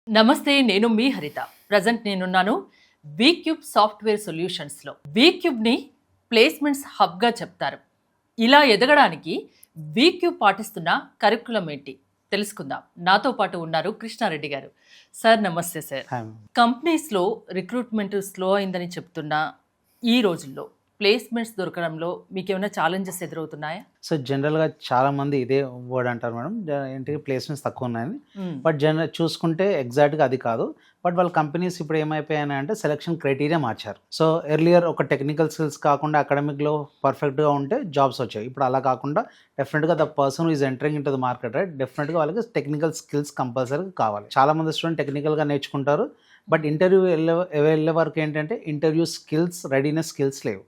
నమస్తే, నేను మీ హరిత. ప్రజెంట్ నేనున్నాను వీక్యూబ్ సాఫ్ట్వేర్ సొల్యూషన్స్లో. వీక్యూబ్ని ప్లేస్మెంట్స్ హబ్గా చెప్తారు. ఇలా ఎదగడానికి వీక్యూబ్ పాటిస్తున్న కరికులం ఏంటి తెలుసుకుందాం. నాతో పాటు ఉన్నారు కృష్ణారెడ్డి గారు. సార్ నమస్తే సార్. కంపెనీస్లో రిక్రూట్మెంట్ స్లో అయిందని చెప్తున్న ఈ రోజుల్లో ప్లేస్మెంట్స్ దొరకడంలో మీకు ఏమైనా ఛాలెంజెస్ ఎదురవుతున్నాయా? సో జనరల్గా చాలా మంది ఇదే వర్డ్ అంటారు మేడం, ఏంటి ప్లేస్మెంట్స్ తక్కువ ఉన్నాయని. బట్ చూసుకుంటే ఎగ్జాక్ట్గా అది కాదు. బట్ వాళ్ళ కంపెనీస్ ఇప్పుడు ఏమైపోయాయి అంటే సెలక్షన్ క్రైటీరియా మార్చారు. సో ఎర్లియర్ ఒక టెక్నికల్ స్కిల్స్ కాకుండా అకాడమిక్లో పర్ఫెక్ట్గా ఉంటే జాబ్స్ వచ్చాయి. ఇప్పుడు అలా కాకుండా డెఫినెట్గా the person is entering in to the market, right? డెఫినెట్గా వాళ్ళకి టెక్నికల్ స్కిల్స్ కంపల్సరీగా కావాలి. చాలా మంది స్టూడెంట్ టెక్నికల్గా నేర్చుకుంటారు, బట్ ఇంటర్వ్యూ వెళ్ళే వరకు ఏంటంటే ఇంటర్వ్యూ స్కిల్స్, రెడీనెస్ స్కిల్స్ లేవు.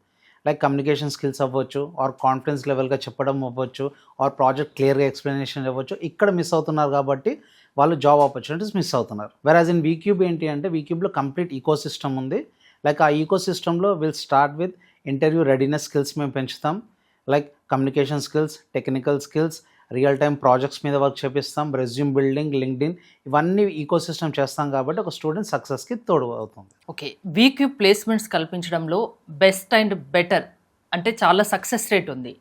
లైక్ కమ్యూనికేషన్ స్కిల్స్ అవ్వచ్చు, ఆర్ కాన్ఫిడెన్స్ లెవెల్గా చెప్పడం అవ్వచ్చు, ఆర్ ప్రాజెక్ట్ క్లియర్గా ఎక్స్ప్లెనేషన్ అవ్వచ్చు. ఇక్కడ మిస్ అవుతున్నారు కాబట్టి వాళ్ళు జాబ్ ఆపర్చునిటీస్ మిస్ అవుతున్నారు. వెరాజ్ ఇన్ వీక్యూబ్ ఏంటి అంటే వీక్యూబ్లో కంప్లీట్ ఈకో సిస్టమ్ ఉంది. లైక్ ఆ ఈకో సిస్టంలో will start with interview readiness skills మేము పెంచుతాం. Like communication skills, technical skills, real time projects మీద వర్క్ చేపిస్తాం, రెజ్యూమ్ బిల్డింగ్, లింక్డ్ఇన్, ఇవన్నీ ఈకో సిస్టమ్ చేస్తాం కాబట్టి ఒక స్టూడెంట్ సక్సెస్కి తోడు అవుతుంది. ఓకే, వీక్యూబ్ ప్లేస్మెంట్స్ కల్పించడంలో బెస్ట్ అండ్ బెటర్ అంటే చాలా సక్సెస్ రేట్ ఉంది.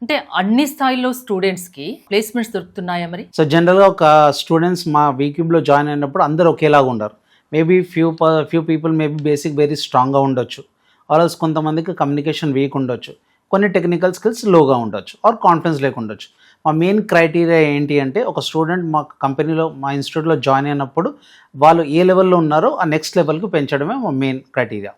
అంటే అన్ని స్థాయిలో స్టూడెంట్స్కి ప్లేస్మెంట్స్ దొరుకుతున్నాయా మరి? సో జనరల్గా ఒక స్టూడెంట్స్ మా వీక్యూబ్లో జాయిన్ అయినప్పుడు అందరూ ఒకేలాగా ఉండరు. Maybe few people maybe basic very స్ట్రాంగ్గా ఉండొచ్చు, ఆర్ఎల్స్ కొంతమందికి కమ్యూనికేషన్ వీక్ ఉండొచ్చు, కొన్ని టెక్నికల్ స్కిల్స్ లోగా ఉండొచ్చు, ఆర్ కాన్ఫిడెన్స్ లేకుండొచ్చు. మా మెయిన్ క్రైటీరియా ఏంటి అంటే ఒక స్టూడెంట్ మా కంపెనీలో, మా ఇన్స్టిట్యూట్లో జాయిన్ అయినప్పుడు వాళ్ళు ఏ లెవెల్లో ఉన్నారో ఆ నెక్స్ట్ లెవెల్కి పెంచడమే మా మెయిన్ క్రైటీరియా.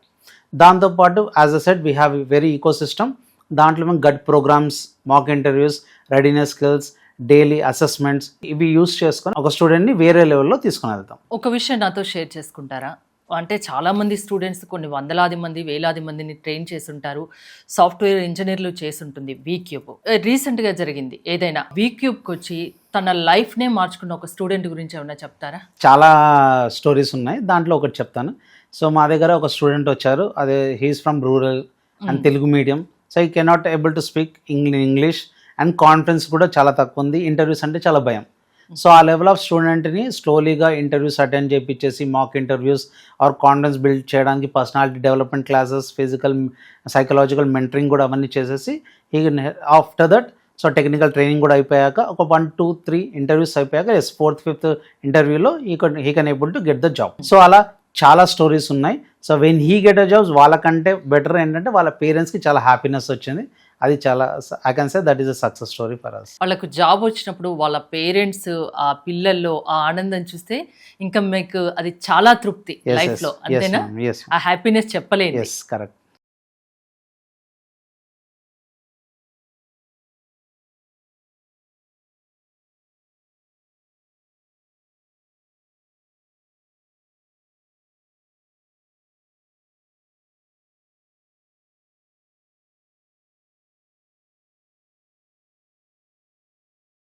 దాంతోపాటు as I said we have very ecosystem. దాంట్లో మేము గడ్ programmes, mock interviews, readiness skills, daily assessments, ఇవి యూస్ చేసుకొని ఒక స్టూడెంట్ని వేరే లెవెల్లో తీసుకుని వెళ్తాం. ఒక విషయం నాతో షేర్ చేసుకుంటారా? అంటే చాలామంది స్టూడెంట్స్ కొన్ని వందలాది మంది, వేలాది మందిని ట్రైన్ చేసుంటారు, సాఫ్ట్వేర్ ఇంజనీర్లు చేసుంటుంది వీక్యూబ్. రీసెంట్గా జరిగింది ఏదైనా వీక్యూబ్కి వచ్చి తన లైఫ్నే మార్చుకున్న ఒక స్టూడెంట్ గురించి ఏమైనా చెప్తారా? చాలా స్టోరీస్ ఉన్నాయి, దాంట్లో ఒకటి చెప్తాను. సో మా దగ్గర ఒక స్టూడెంట్ వచ్చారు, అదే he is from rural and Telugu medium. So ఈ cannot able to speak English and confidence కూడా చాలా తక్కువ ఉంది. ఇంటర్వ్యూస్ అంటే చాలా భయం. సో ఆ లెవెల్ ఆఫ్ స్టూడెంట్ని స్లోలీగా ఇంటర్వ్యూస్ అటెండ్ చేయించేసి mock interviews or confidence build చేయడానికి personality development classes, physical psychological mentoring కూడా అవన్నీ చేసేసి after that so technical training కూడా అయిపోయాక ఒక 1, 2, 3 ఇంటర్వ్యూస్ అయిపోయాక 4th, 5th ఇంటర్వ్యూలో he can able to get the job. So అలా చాలా స్టోరీస్ ఉన్నాయి. So when he get a jobs వాళ్ళకంటే బెటర్ ఏంటంటే వాళ్ళ పేరెంట్స్కి చాలా హ్యాపీనెస్ వచ్చింది. అది చాలా I can say that is a success story for us. వాళ్ళకు జాబ్ వచ్చినప్పుడు వాళ్ళ పేరెంట్స్ ఆ పిల్లల్లో ఆ ఆనందం చూస్తే ఇంకా మీకు అది చాలా తృప్తి లైఫ్లో, అంతేనా? ఆ హ్యాపీనెస్ చెప్పలేదు. కరెక్ట్.